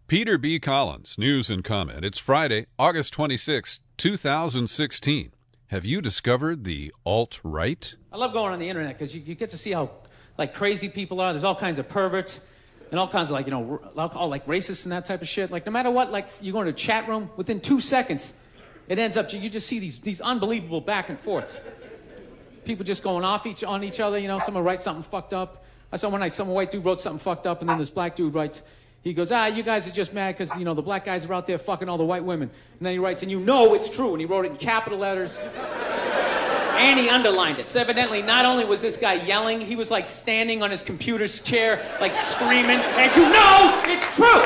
Peter B. Collins, News and Comment. It's Friday, August 26, 2016. Have you discovered the alt-right? I love going on the internet because you get to see how crazy people are. There's all kinds of perverts and all kinds of racists and that type of shit. No matter what, you go in a chat room, within 2 seconds, it ends up, you just see these unbelievable back and forth. People just going off on each other, someone writes something fucked up. I saw one night some white dude wrote something fucked up, and then this black dude writes, he goes, you guys are just mad because, the black guys are out there fucking all the white women. And then he writes, and it's true. And he wrote it in capital letters. And he underlined it. So evidently, not only was this guy yelling, he was standing on his computer's chair, screaming, and it's true.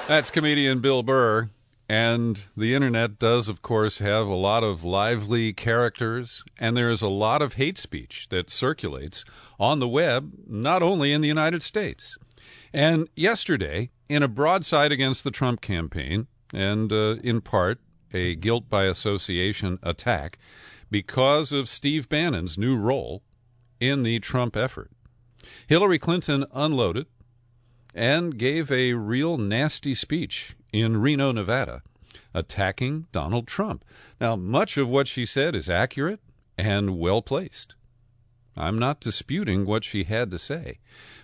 That's comedian Bill Burr. And the internet does, of course, have a lot of lively characters, and there is a lot of hate speech that circulates on the web, not only in the United States. And yesterday, in a broadside against the Trump campaign, and in part a guilt by association attack because of Steve Bannon's new role in the Trump effort, Hillary Clinton unloaded and gave a real nasty speech in Reno, Nevada, attacking Donald Trump. Now, much of what she said is accurate and well-placed. I'm not disputing what she had to say.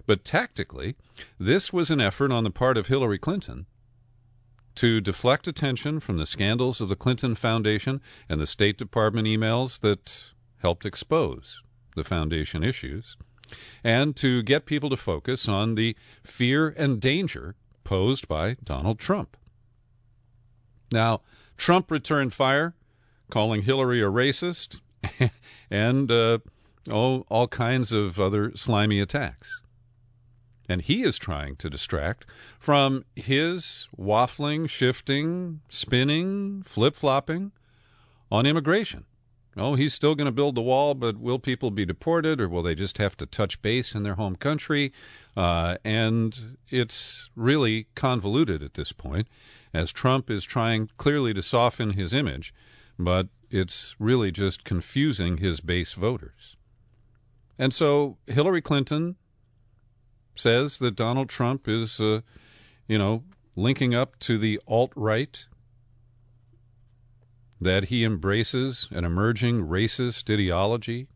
But tactically, this was an effort on the part of Hillary Clinton to deflect attention from the scandals of the Clinton Foundation and the State Department emails that helped expose the foundation issues, and to get people to focus on the fear and danger posed by Donald Trump. Now, Trump returned fire, calling Hillary a racist, and all kinds of other slimy attacks. And he is trying to distract from his waffling, shifting, spinning, flip-flopping on immigration. He's still going to build the wall, but will people be deported, or will they just have to touch base in their home country? And it's really convoluted at this point, as Trump is trying clearly to soften his image, but it's really just confusing his base voters. And so Hillary Clinton says that Donald Trump is, linking up to the alt-right, that he embraces an emerging racist ideology,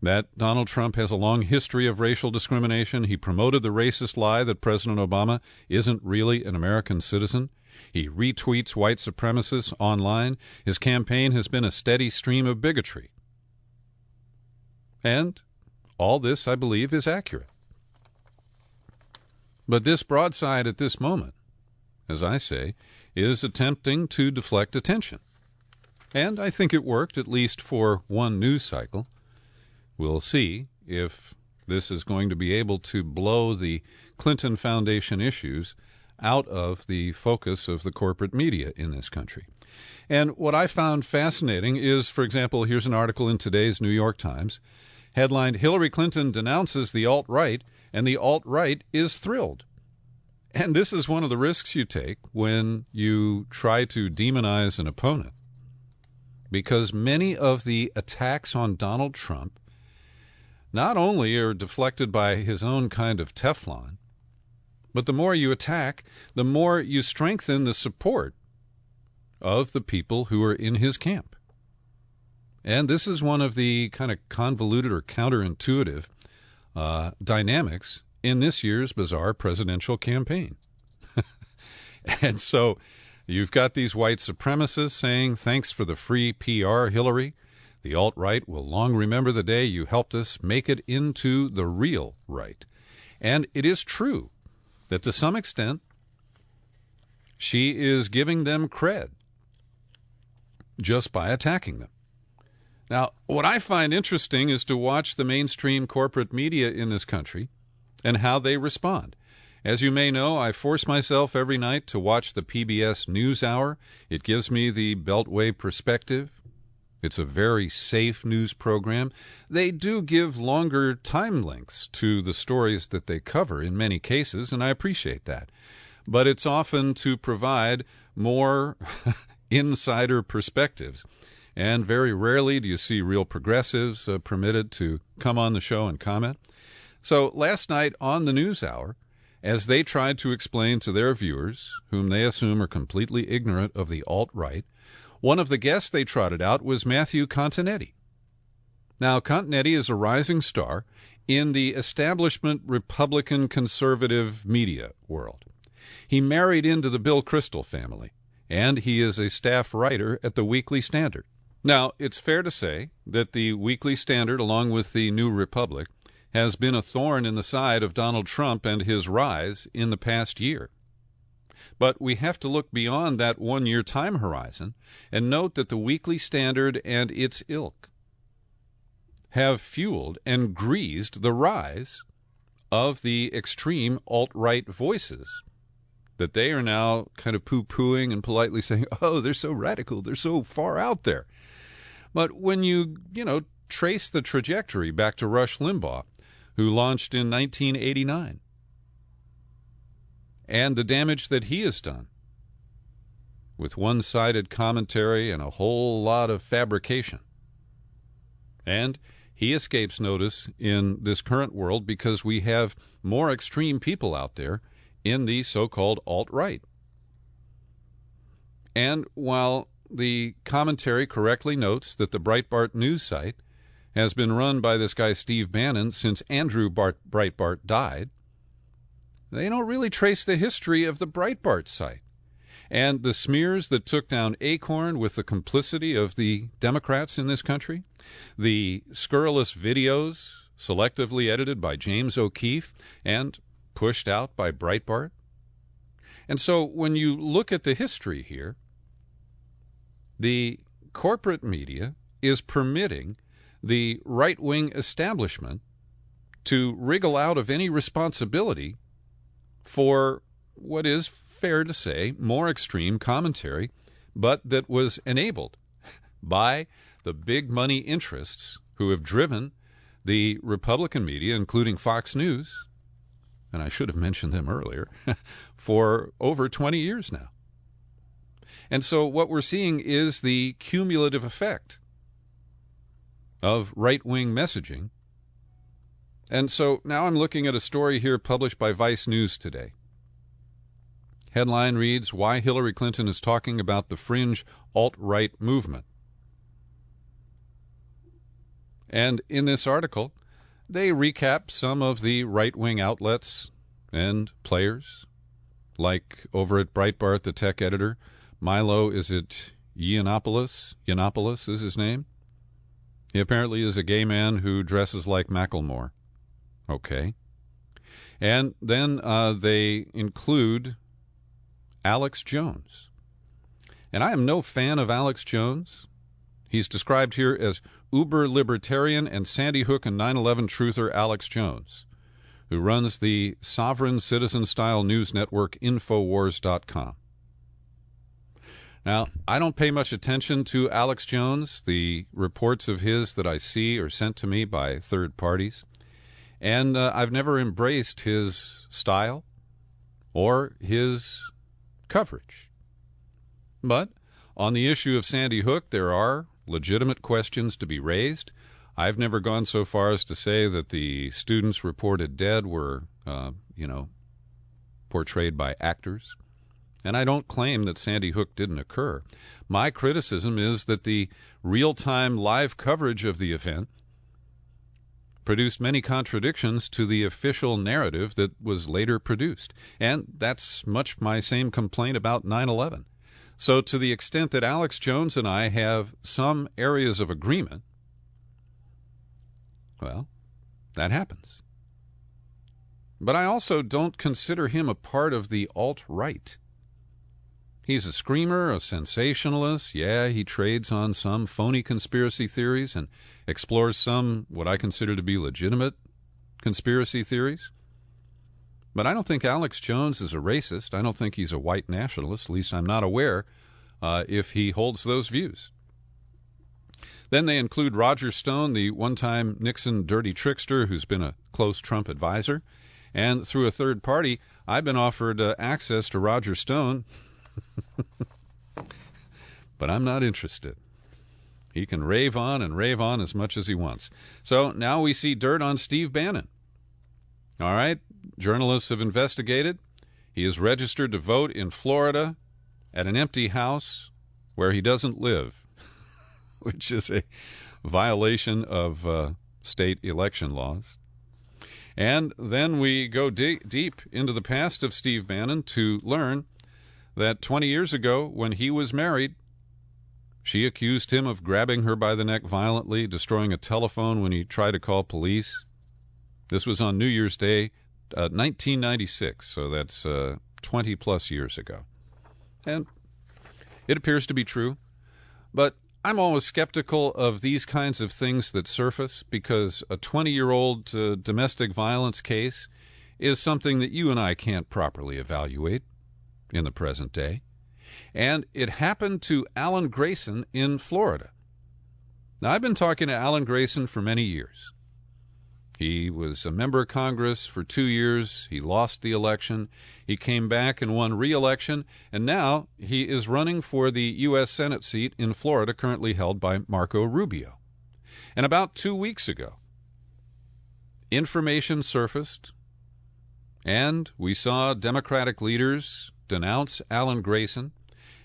that Donald Trump has a long history of racial discrimination. He promoted the racist lie that President Obama isn't really an American citizen. He retweets white supremacists online. His campaign has been a steady stream of bigotry. And all this, I believe, is accurate. But this broadside at this moment, as I say, is attempting to deflect attention. And I think it worked, at least for one news cycle. We'll see if this is going to be able to blow the Clinton Foundation issues out of the focus of the corporate media in this country. And what I found fascinating is, for example, here's an article in today's New York Times, headlined, Hillary Clinton denounces the alt-right, and the alt-right is thrilled. And this is one of the risks you take when you try to demonize an opponent, because many of the attacks on Donald Trump not only are deflected by his own kind of Teflon, but the more you attack, the more you strengthen the support of the people who are in his camp. And this is one of the kind of convoluted or counterintuitive dynamics in this year's bizarre presidential campaign. And so you've got these white supremacists saying, thanks for the free PR, Hillary. The alt-right will long remember the day you helped us make it into the real right. And it is true that to some extent she is giving them cred just by attacking them. Now, what I find interesting is to watch the mainstream corporate media in this country and how they respond. As you may know, I force myself every night to watch the PBS NewsHour. It gives me the Beltway perspective. It's a very safe news program. They do give longer time lengths to the stories that they cover in many cases, and I appreciate that. But it's often to provide more insider perspectives. And very rarely do you see real progressives permitted to come on the show and comment. So last night on the NewsHour, as they tried to explain to their viewers, whom they assume are completely ignorant of the alt-right, one of the guests they trotted out was Matthew Continetti. Now, Continetti is a rising star in the establishment Republican conservative media world. He married into the Bill Kristol family, and he is a staff writer at the Weekly Standard. Now, it's fair to say that the Weekly Standard, along with the New Republic, has been a thorn in the side of Donald Trump and his rise in the past year. But we have to look beyond that one-year time horizon and note that the Weekly Standard and its ilk have fueled and greased the rise of the extreme alt-right voices that they are now kind of poo-pooing and politely saying, oh, they're so radical, they're so far out there. But when you trace the trajectory back to Rush Limbaugh, who launched in 1989, and the damage that he has done with one-sided commentary and a whole lot of fabrication. And he escapes notice in this current world because we have more extreme people out there in the so-called alt-right. And while the commentary correctly notes that the Breitbart news site has been run by this guy Steve Bannon since Andrew Breitbart died, they don't really trace the history of the Breitbart site and the smears that took down Acorn with the complicity of the Democrats in this country, the scurrilous videos selectively edited by James O'Keefe and pushed out by Breitbart. And so when you look at the history here, the corporate media is permitting the right-wing establishment to wriggle out of any responsibility for what is, fair to say, more extreme commentary, but that was enabled by the big money interests who have driven the Republican media, including Fox News, and I should have mentioned them earlier, for over 20 years now. And so what we're seeing is the cumulative effect of right-wing messaging. And so now I'm looking at a story here published by Vice News today. Headline reads, Why Hillary Clinton is Talking About the Fringe Alt-Right Movement. And in this article, they recap some of the right-wing outlets and players, like over at Breitbart, the tech editor, Milo, is it Yiannopoulos? Yiannopoulos is his name. He apparently is a gay man who dresses like Macklemore. Okay. And then they include Alex Jones. And I am no fan of Alex Jones. He's described here as uber-libertarian and Sandy Hook and 9/11 truther Alex Jones, who runs the sovereign citizen-style news network Infowars.com. Now, I don't pay much attention to Alex Jones. The reports of his that I see are sent to me by third parties. And I've never embraced his style or his coverage. But on the issue of Sandy Hook, there are legitimate questions to be raised. I've never gone so far as to say that the students reported dead were, portrayed by actors. And I don't claim that Sandy Hook didn't occur. My criticism is that the real-time live coverage of the event produced many contradictions to the official narrative that was later produced. And that's much my same complaint about 9/11. So to the extent that Alex Jones and I have some areas of agreement, well, that happens. But I also don't consider him a part of the alt-right. He's a screamer, a sensationalist. Yeah, he trades on some phony conspiracy theories and explores some what I consider to be legitimate conspiracy theories. But I don't think Alex Jones is a racist. I don't think he's a white nationalist. At least I'm not aware if he holds those views. Then they include Roger Stone, the one-time Nixon dirty trickster who's been a close Trump advisor. And through a third party, I've been offered access to Roger Stone. But I'm not interested. He can rave on and rave on as much as he wants. So now we see dirt on Steve Bannon. All right? journalists have investigated. He is registered to vote in Florida at an empty house where he doesn't live, which is a violation of state election laws. And then we go deep into the past of Steve Bannon to learn that 20 years ago, when he was married, she accused him of grabbing her by the neck violently, destroying a telephone when he tried to call police. This was on New Year's Day, 1996, so that's 20-plus years ago. And it appears to be true, but I'm always skeptical of these kinds of things that surface because a 20-year-old domestic violence case is something that you and I can't properly evaluate in the present day. And it happened to Alan Grayson in Florida. Now, I've been talking to Alan Grayson for many years. He was a member of Congress for 2 years. He lost the election. He came back and won re-election, and now he is running for the U.S. Senate seat in Florida, currently held by Marco Rubio. And about 2 weeks ago, information surfaced, and we saw Democratic leaders denounce Alan Grayson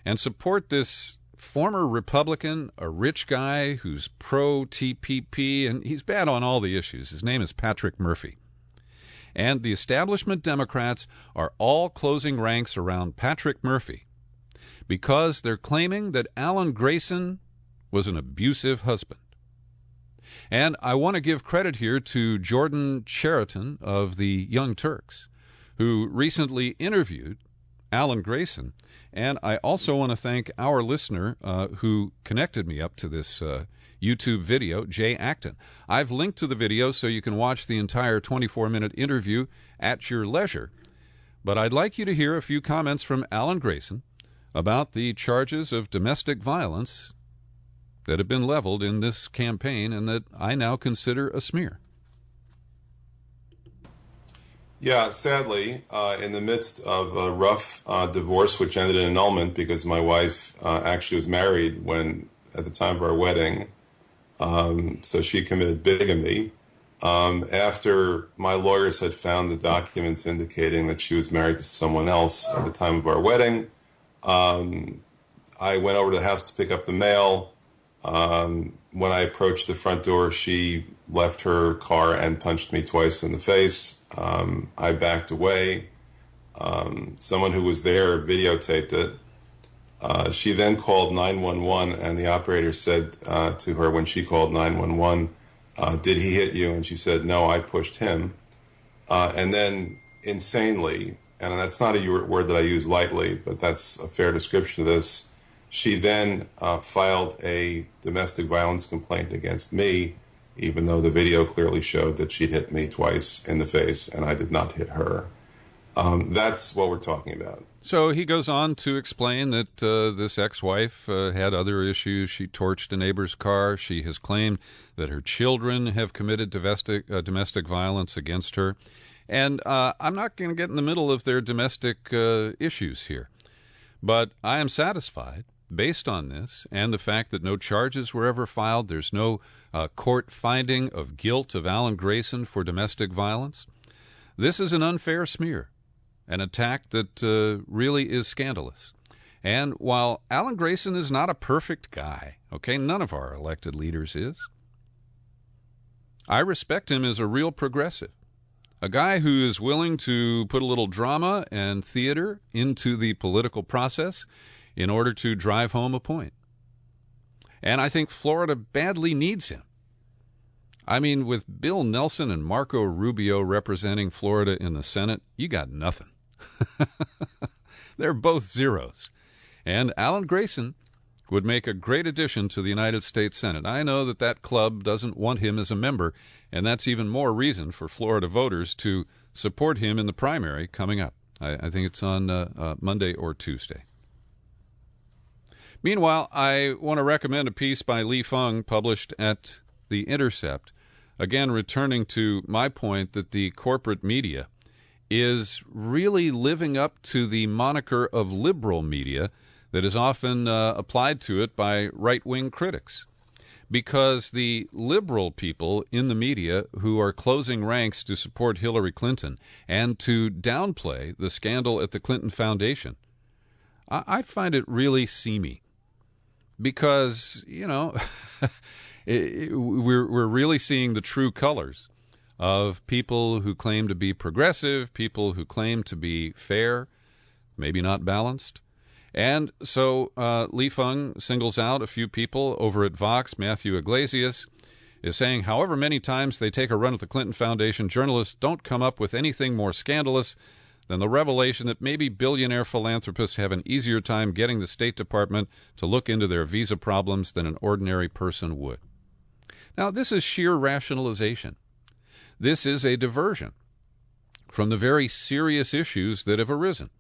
and support this former Republican, a rich guy who's pro-TPP, and he's bad on all the issues. His name is Patrick Murphy. And the establishment Democrats are all closing ranks around Patrick Murphy because they're claiming that Alan Grayson was an abusive husband. And I want to give credit here to Jordan Sheraton of the Young Turks, who recently interviewed Alan Grayson. And I also want to thank our listener who connected me up to this YouTube video, Jay Acton. I've linked to the video so you can watch the entire 24-minute interview at your leisure. But I'd like you to hear a few comments from Alan Grayson about the charges of domestic violence that have been leveled in this campaign and that I now consider a smear. Yeah, sadly, in the midst of a rough divorce, which ended in annulment because my wife actually was married at the time of our wedding, so she committed bigamy. After my lawyers had found the documents indicating that she was married to someone else at the time of our wedding, I went over to the house to pick up the mail. When I approached the front door, she left her car and punched me twice in the face. I backed away. Someone who was there videotaped it. She then called 911, and the operator said to her when she called 911, did he hit you? And she said, no, I pushed him. And then insanely, and that's not a word that I use lightly, but that's a fair description of this, she then filed a domestic violence complaint against me, even though the video clearly showed that she'd hit me twice in the face and I did not hit her. That's what we're talking about. So he goes on to explain that this ex-wife had other issues. She torched a neighbor's car. She has claimed that her children have committed domestic violence against her. And I'm not going to get in the middle of their domestic issues here. But I am satisfied, based on this and the fact that no charges were ever filed, there's no court finding of guilt of Alan Grayson for domestic violence. This is an unfair smear, an attack that really is scandalous. And while Alan Grayson is not a perfect guy, okay, none of our elected leaders is, I respect him as a real progressive, a guy who is willing to put a little drama and theater into the political process in order to drive home a point. And I think Florida badly needs him. I mean, with Bill Nelson and Marco Rubio representing Florida in the Senate, you got nothing. They're both zeros. And Alan Grayson would make a great addition to the United States Senate. I know that club doesn't want him as a member, and that's even more reason for Florida voters to support him in the primary coming up. I think it's on Monday or Tuesday. Meanwhile, I want to recommend a piece by Lee Fung published at The Intercept, again returning to my point that the corporate media is really living up to the moniker of liberal media that is often applied to it by right-wing critics. because the liberal people in the media who are closing ranks to support Hillary Clinton and to downplay the scandal at the Clinton Foundation, I find it really seamy. Because, we're really seeing the true colors of people who claim to be progressive, people who claim to be fair, maybe not balanced. And so Li Feng singles out a few people over at Vox. Matthew Iglesias is saying, however many times they take a run at the Clinton Foundation, journalists don't come up with anything more scandalous than the revelation that maybe billionaire philanthropists have an easier time getting the State Department to look into their visa problems than an ordinary person would. Now, this is sheer rationalization. This is a diversion from the very serious issues that have arisen.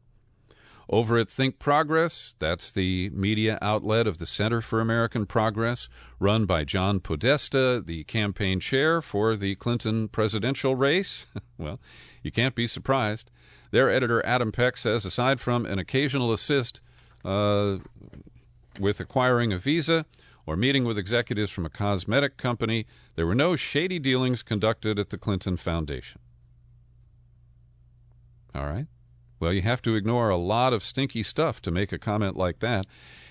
Over at Think Progress, that's the media outlet of the Center for American Progress, run by John Podesta, the campaign chair for the Clinton presidential race. Well, you can't be surprised. Their editor, Adam Peck, says aside from an occasional assist with acquiring a visa or meeting with executives from a cosmetic company, there were no shady dealings conducted at the Clinton Foundation. All right. Well, you have to ignore a lot of stinky stuff to make a comment like that.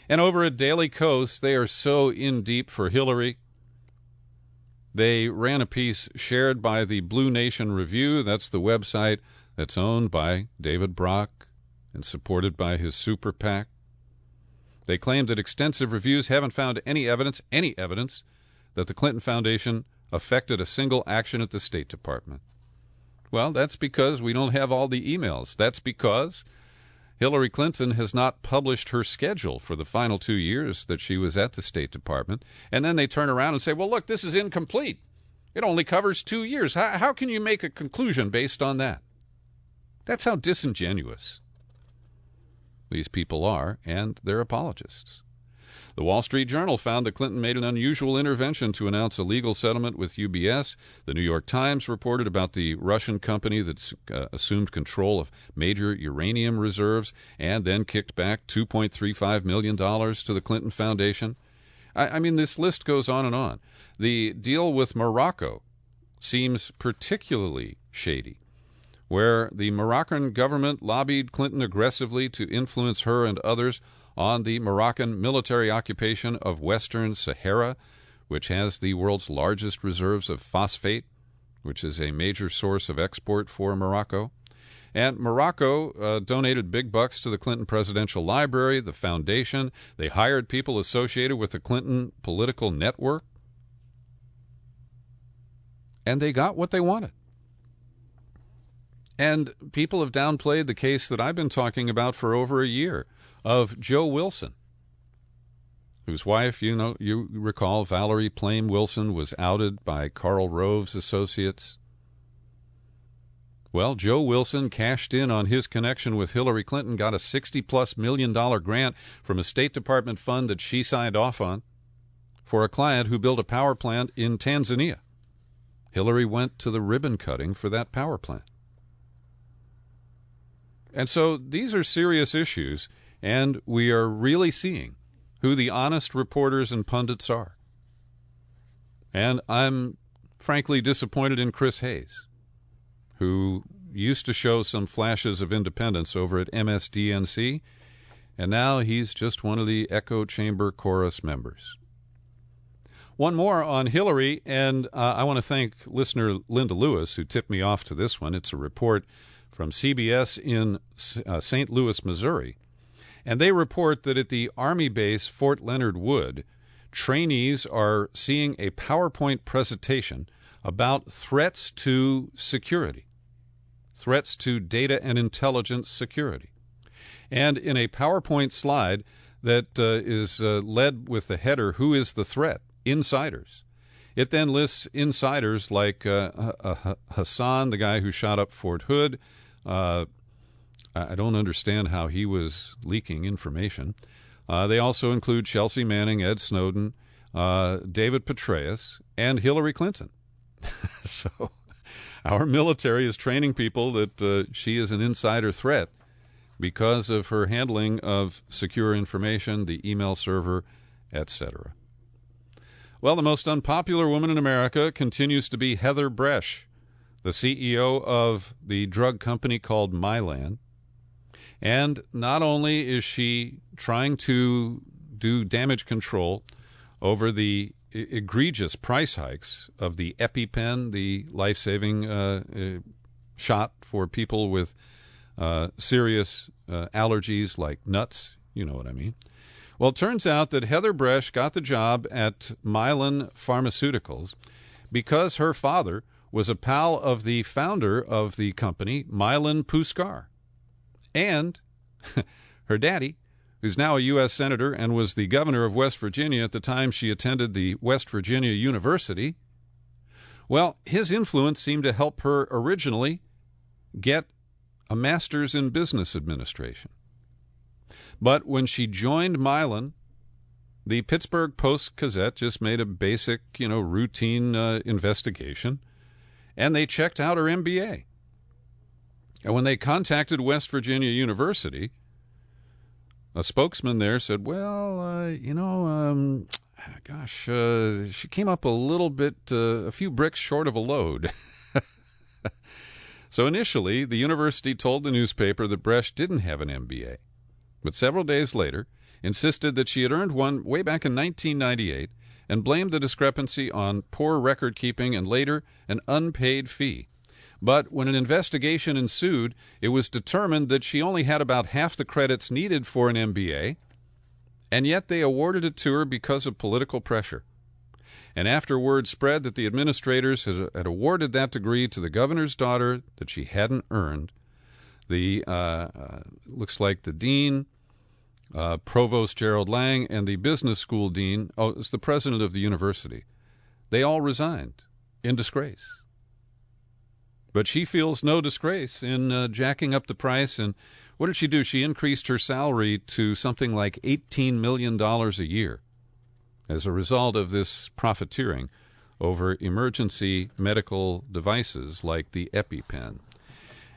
And over at Daily Kos, they are so in deep for Hillary. They ran a piece shared by the Blue Nation Review. That's the website that's owned by David Brock and supported by his super PAC. They claim that extensive reviews haven't found any evidence that the Clinton Foundation affected a single action at the State Department. Well, that's because we don't have all the emails. That's because Hillary Clinton has not published her schedule for the final 2 years that she was at the State Department. And then they turn around and say, well, look, this is incomplete. It only covers 2 years. How can you make a conclusion based on that? That's how disingenuous these people are, and they're apologists. The Wall Street Journal found that Clinton made an unusual intervention to announce a legal settlement with UBS. The New York Times reported about the Russian company that assumed control of major uranium reserves and then kicked back $2.35 million to the Clinton Foundation. I mean, this list goes on and on. The deal with Morocco seems particularly shady, where the Moroccan government lobbied Clinton aggressively to influence her and others on the Moroccan military occupation of Western Sahara, which has the world's largest reserves of phosphate, which is a major source of export for Morocco. And Morocco donated big bucks to the Clinton Presidential Library, the foundation. They hired people associated with the Clinton political network. And they got what they wanted. And people have downplayed the case that I've been talking about for over a year of Joe Wilson, whose wife, you recall, Valerie Plame Wilson, was outed by Karl Rove's associates. Well, Joe Wilson cashed in on his connection with Hillary Clinton, got a $60+ million grant from a State Department fund that she signed off on for a client who built a power plant in Tanzania. Hillary went to the ribbon cutting for that power plant. And so these are serious issues, and we are really seeing who the honest reporters and pundits are. And I'm frankly disappointed in Chris Hayes, who used to show some flashes of independence over at MSDNC, and now he's just one of the echo chamber chorus members. One more on Hillary, and I want to thank listener Linda Lewis, who tipped me off to this one. It's a report from CBS in St. Louis, Missouri. And they report that at the Army base Fort Leonard Wood, trainees are seeing a PowerPoint presentation about threats to security, threats to data and intelligence security. And in a PowerPoint slide that is led with the header, "Who is the threat? Insiders." It then lists insiders like Hassan, the guy who shot up Fort Hood. I don't understand how he was leaking information. They also include Chelsea Manning, Ed Snowden, David Petraeus, and Hillary Clinton. So our military is training people that she is an insider threat because of her handling of secure information, the email server, etc. Well, the most unpopular woman in America continues to be Heather Bresch, the CEO of the drug company called Mylan. And not only is she trying to do damage control over the egregious price hikes of the EpiPen, the life-saving shot for people with serious allergies like nuts, you know what I mean. Well, it turns out that Heather Bresch got the job at Mylan Pharmaceuticals because her father was a pal of the founder of the company, Milan Puskar. And her daddy, who's now a U.S. Senator and was the governor of West Virginia at the time she attended the West Virginia University, well, his influence seemed to help her originally get a master's in business administration. But when she joined Mylan, the Pittsburgh Post-Gazette just made a basic, routine investigation, and they checked out her MBA. And when they contacted West Virginia University, a spokesman there said, well, she came up a little bit, a few bricks short of a load. So initially, the university told the newspaper that Bresch didn't have an MBA, but several days later insisted that she had earned one way back in 1998 and blamed the discrepancy on poor record keeping and later an unpaid fee. But when an investigation ensued, it was determined that she only had about half the credits needed for an MBA, and yet they awarded it to her because of political pressure. And after word spread that the administrators had awarded that degree to the governor's daughter that she hadn't earned, the looks like the dean, Provost Gerald Lang, and the business school dean, it's the president of the university, they all resigned in disgrace. But she feels no disgrace in jacking up the price. And what did she do? She increased her salary to something like $18 million a year as a result of this profiteering over emergency medical devices like the EpiPen.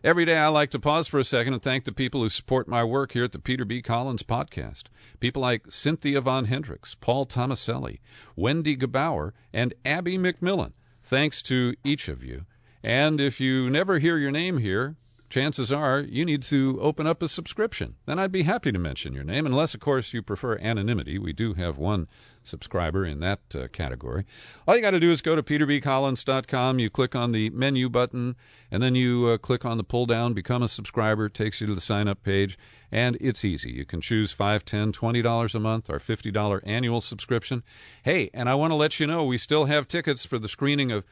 Every day I like to pause for a second and thank the people who support my work here at the Peter B. Collins Podcast. People like Cynthia Von Hendricks, Paul Tomaselli, Wendy Gebauer, and Abby McMillan. Thanks to each of you. And if you never hear your name here, chances are you need to open up a subscription. Then I'd be happy to mention your name, unless, of course, you prefer anonymity. We do have one subscriber in that category. All you got to do is go to peterbcollins.com. You click on the menu button, and then you click on the pull-down, Become a Subscriber. It takes you to the sign-up page, and it's easy. You can choose $5, $10, $20 a month, or $50 annual subscription. Hey, and I want to let you know we still have tickets for the screening of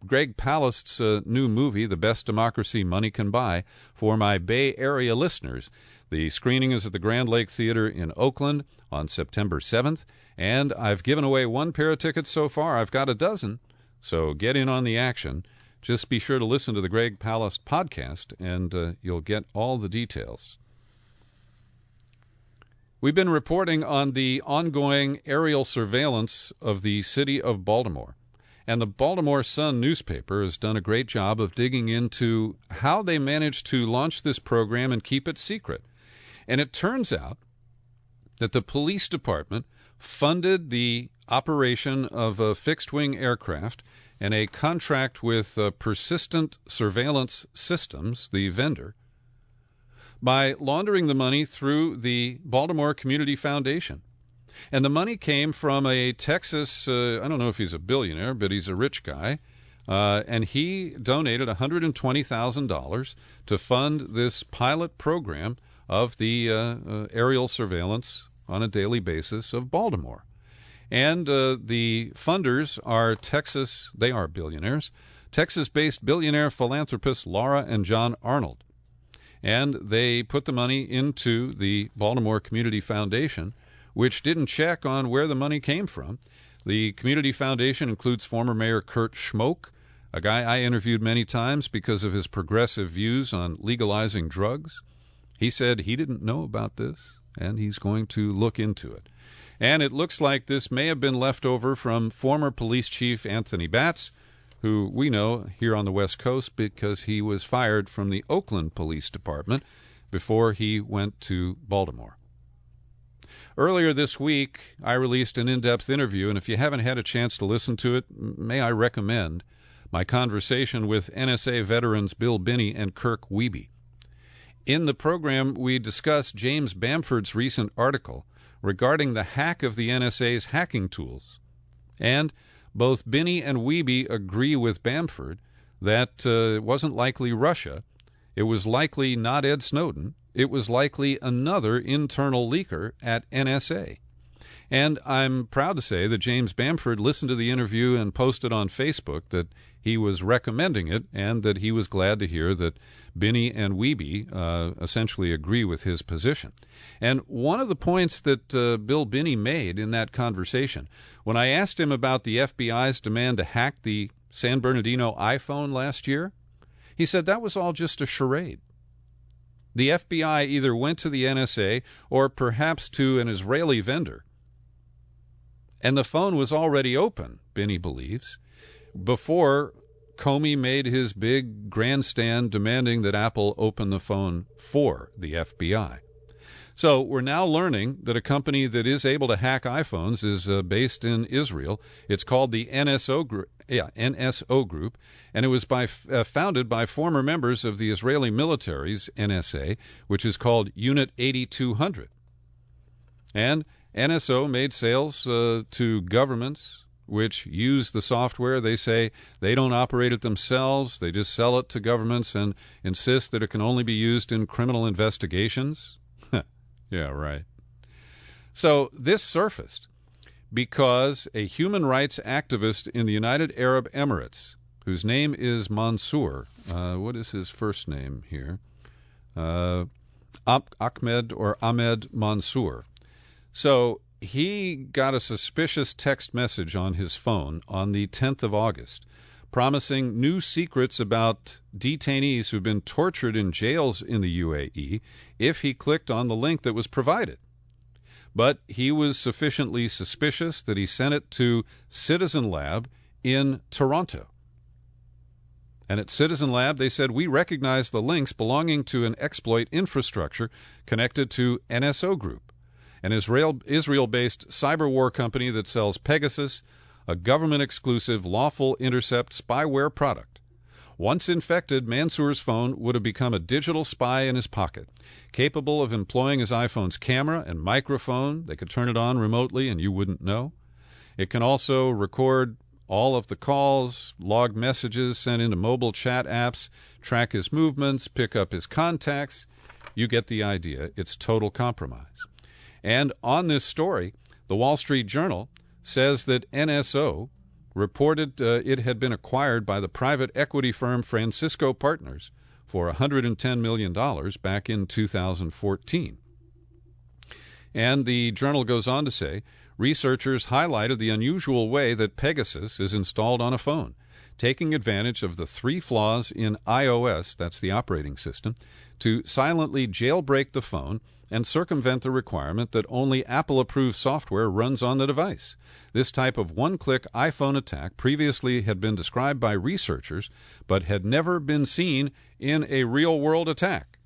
Greg Palast's new movie, The Best Democracy Money Can Buy, for my Bay Area listeners. The screening is at the Grand Lake Theater in Oakland on September 7th, and I've given away one pair of tickets so far. I've got a dozen, so get in on the action. Just be sure to listen to the Greg Palast podcast, and you'll get all the details. We've been reporting on the ongoing aerial surveillance of the city of Baltimore. And the Baltimore Sun newspaper has done a great job of digging into how they managed to launch this program and keep it secret. And it turns out that the police department funded the operation of a fixed-wing aircraft and a contract with Persistent Surveillance Systems, the vendor, by laundering the money through the Baltimore Community Foundation. And the money came from a Texas, I don't know if he's a billionaire, but he's a rich guy, and he donated $120,000 to fund this pilot program of the aerial surveillance on a daily basis of Baltimore. And the funders are they are billionaires, Texas-based billionaire philanthropists Laura and John Arnold. And they put the money into the Baltimore Community Foundation, which didn't check on where the money came from. The Community Foundation includes former Mayor Kurt Schmoke, a guy I interviewed many times because of his progressive views on legalizing drugs. He said he didn't know about this, and he's going to look into it. And it looks like this may have been left over from former Police Chief Anthony Batts, who we know here on the West Coast because he was fired from the Oakland Police Department before he went to Baltimore. Earlier this week, I released an in-depth interview, and if you haven't had a chance to listen to it, may I recommend my conversation with NSA veterans Bill Binney and Kirk Wiebe. In the program, we discussed James Bamford's recent article regarding the hack of the NSA's hacking tools. And both Binney and Wiebe agree with Bamford that it wasn't likely Russia, it was likely not Ed Snowden, it was likely another internal leaker at NSA. And I'm proud to say that James Bamford listened to the interview and posted on Facebook that he was recommending it and that he was glad to hear that Binney and Wiebe essentially agree with his position. And one of the points that Bill Binney made in that conversation, when I asked him about the FBI's demand to hack the San Bernardino iPhone last year, he said that was all just a charade. The FBI either went to the NSA or perhaps to an Israeli vendor, and the phone was already open, Binney believes, before Comey made his big grandstand demanding that Apple open the phone for the FBI. So we're now learning that a company that is able to hack iPhones is based in Israel. It's called the NSO Group, and it was founded by former members of the Israeli military's NSA, which is called Unit 8200. And NSO made sales to governments which use the software. They say they don't operate it themselves. They just sell it to governments and insist that it can only be used in criminal investigations. Yeah, right. So this surfaced because a human rights activist in the United Arab Emirates, whose name is Mansour, what is his first name here? Ahmed Mansour. So he got a suspicious text message on his phone on the 10th of August, promising new secrets about detainees who've been tortured in jails in the UAE if he clicked on the link that was provided. But he was sufficiently suspicious that he sent it to Citizen Lab in Toronto. And at Citizen Lab, they said, we recognize the links belonging to an exploit infrastructure connected to NSO Group, an Israel-based cyber war company that sells Pegasus, a government-exclusive lawful intercept spyware product. Once infected, Mansour's phone would have become a digital spy in his pocket, capable of employing his iPhone's camera and microphone. They could turn it on remotely and you wouldn't know. It can also record all of the calls, log messages sent into mobile chat apps, track his movements, pick up his contacts. You get the idea. It's total compromise. And on this story, the Wall Street Journal says that NSO reported it had been acquired by the private equity firm Francisco Partners for $110 million back in 2014. And the journal goes on to say, researchers highlighted the unusual way that Pegasus is installed on a phone, taking advantage of the 3 flaws in iOS, that's the operating system, to silently jailbreak the phone and circumvent the requirement that only Apple-approved software runs on the device. This type of one-click iPhone attack previously had been described by researchers, but had never been seen in a real-world attack.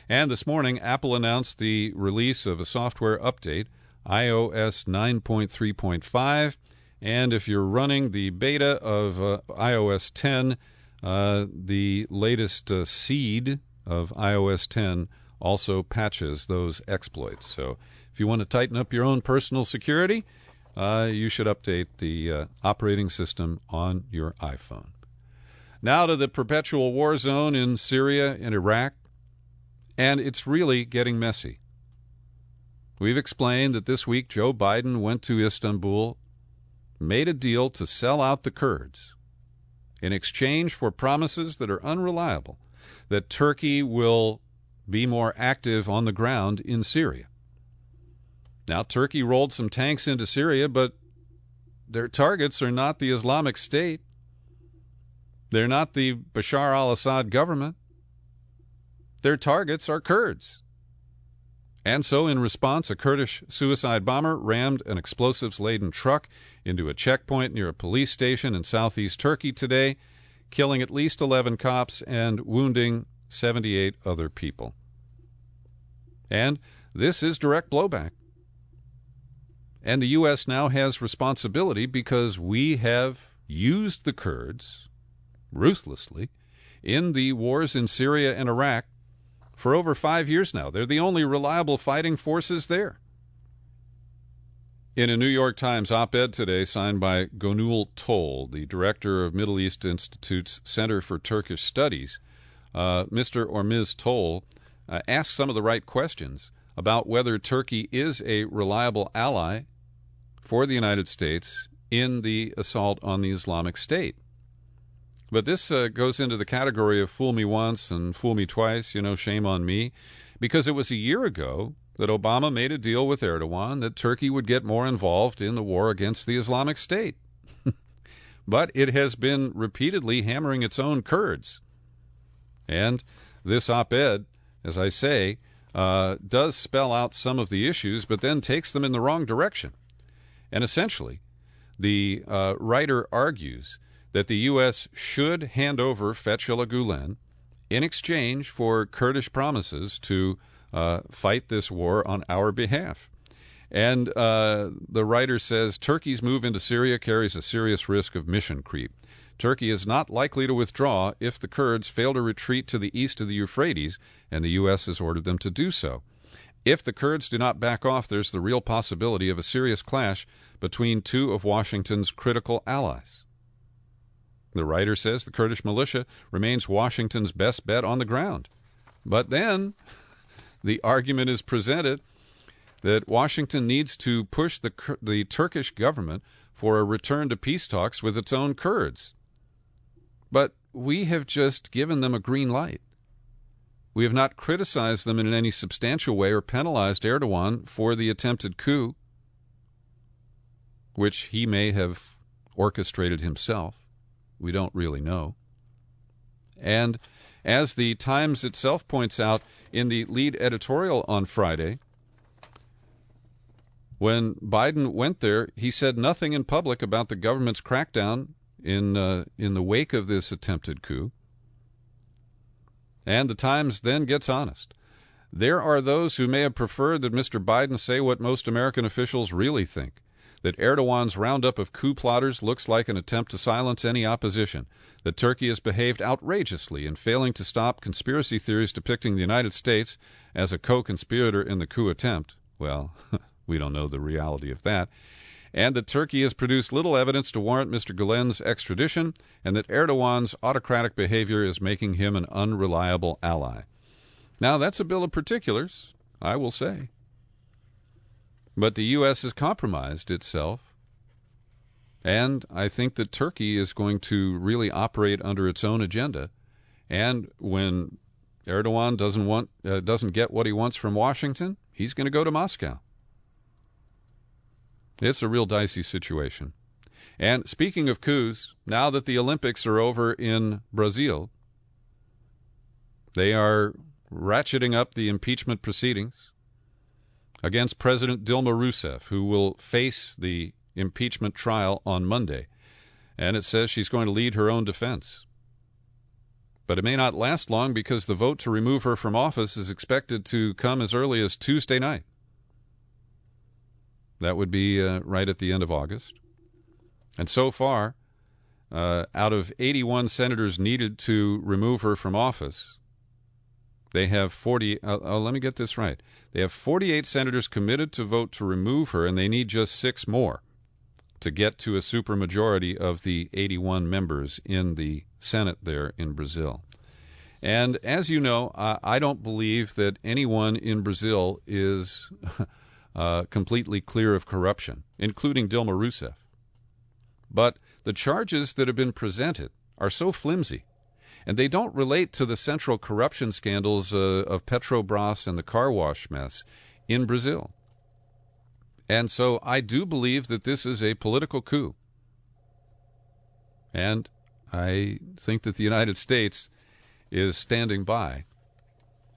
And this morning, Apple announced the release of a software update, iOS 9.3.5, and if you're running the beta of iOS 10, the latest seed of iOS 10 also patches those exploits. So if you want to tighten up your own personal security, you should update the operating system on your iPhone. Now to the perpetual war zone in Syria and Iraq, and it's really getting messy. We've explained that this week Joe Biden went to Istanbul, made a deal to sell out the Kurds in exchange for promises that are unreliable, that Turkey will be more active on the ground in Syria. Now, Turkey rolled some tanks into Syria, but their targets are not the Islamic State. They're not the Bashar al-Assad government. Their targets are Kurds. And so, in response, a Kurdish suicide bomber rammed an explosives-laden truck into a checkpoint near a police station in southeast Turkey today, killing at least 11 cops and wounding 78 other people. And this is direct blowback. And the U.S. now has responsibility because we have used the Kurds ruthlessly in the wars in Syria and Iraq for over 5 years now. They're the only reliable fighting forces there. In a New York Times op-ed today signed by Gönül Toll, the director of Middle East Institute's Center for Turkish Studies, Mr. or Ms. Toll asked some of the right questions about whether Turkey is a reliable ally for the United States in the assault on the Islamic State. But this goes into the category of fool me once and fool me twice, shame on me, because it was a year ago that Obama made a deal with Erdogan that Turkey would get more involved in the war against the Islamic State. But it has been repeatedly hammering its own Kurds. And this op-ed, as I say, does spell out some of the issues, but then takes them in the wrong direction. And essentially, the writer argues that the U.S. should hand over Fethullah Gulen in exchange for Kurdish promises to fight this war on our behalf. And the writer says Turkey's move into Syria carries a serious risk of mission creep. Turkey is not likely to withdraw if the Kurds fail to retreat to the east of the Euphrates, and the U.S. has ordered them to do so. If the Kurds do not back off, there's the real possibility of a serious clash between two of Washington's critical allies. The writer says the Kurdish militia remains Washington's best bet on the ground. But then the argument is presented that Washington needs to push the Turkish government for a return to peace talks with its own Kurds. But we have just given them a green light. We have not criticized them in any substantial way or penalized Erdogan for the attempted coup, which he may have orchestrated himself. We don't really know. And as the Times itself points out in the lead editorial on Friday, when Biden went there, he said nothing in public about the government's crackdown in the wake of this attempted coup. And the Times then gets honest. There are those who may have preferred that Mr. Biden say what most American officials really think, that Erdogan's roundup of coup plotters looks like an attempt to silence any opposition, that Turkey has behaved outrageously in failing to stop conspiracy theories depicting the United States as a co-conspirator in the coup attempt. Well, we don't know the reality of that. And that Turkey has produced little evidence to warrant Mr. Gulen's extradition, and that Erdogan's autocratic behavior is making him an unreliable ally. Now, that's a bill of particulars, I will say. But the U.S. has compromised itself, and I think that Turkey is going to really operate under its own agenda. And when Erdogan doesn't get what he wants from Washington, he's going to go to Moscow. It's a real dicey situation. And speaking of coups, now that the Olympics are over in Brazil, they are ratcheting up the impeachment proceedings against President Dilma Rousseff, who will face the impeachment trial on Monday. And it says she's going to lead her own defense. But it may not last long because the vote to remove her from office is expected to come as early as Tuesday night. That would be right at the end of August. And so far, out of 81 senators needed to remove her from office, they have 40. Let me get this right. They have 48 senators committed to vote to remove her, and they need just 6 more to get to a supermajority of the 81 members in the Senate there in Brazil. And as you know, I don't believe that anyone in Brazil is completely clear of corruption, including Dilma Rousseff. But the charges that have been presented are so flimsy, and they don't relate to the central corruption scandals of Petrobras and the car wash mess in Brazil. And so I do believe that this is a political coup. And I think that the United States is standing by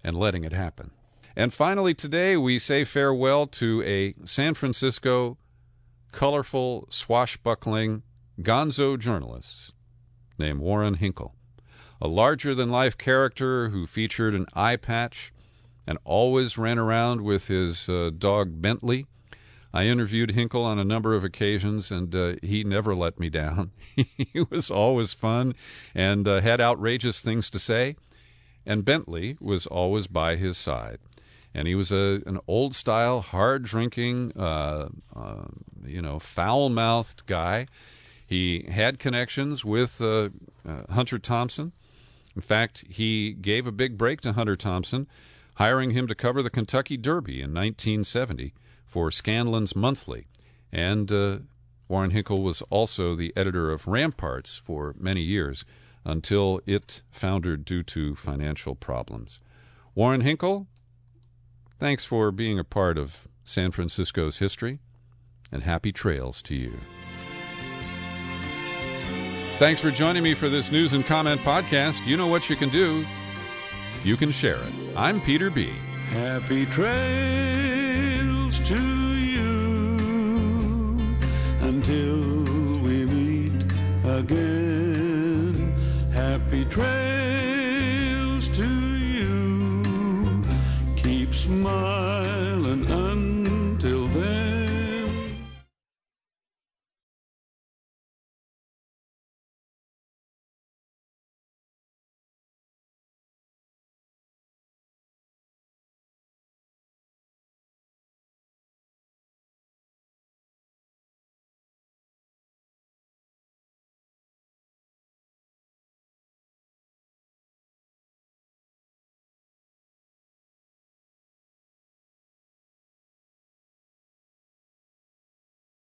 and letting it happen. And finally today we say farewell to a San Francisco, colorful, swashbuckling, gonzo journalist named Warren Hinkle, a larger-than-life character who featured an eye patch and always ran around with his dog Bentley, I interviewed Hinkle on a number of occasions, and he never let me down. He was always fun and had outrageous things to say, and Bentley was always by his side. And he was an old-style, hard-drinking, foul-mouthed guy. He had connections with Hunter Thompson. In fact, he gave a big break to Hunter Thompson, hiring him to cover the Kentucky Derby in 1970 for Scanlon's Monthly. And Warren Hinkle was also the editor of Ramparts for many years until it foundered due to financial problems. Warren Hinkle, thanks for being a part of San Francisco's history, and happy trails to you. Thanks for joining me for this news and comment podcast. You know what you can do. You can share it. I'm Peter B. Happy trails to you until we meet again. Happy trails to you. Keep smiling.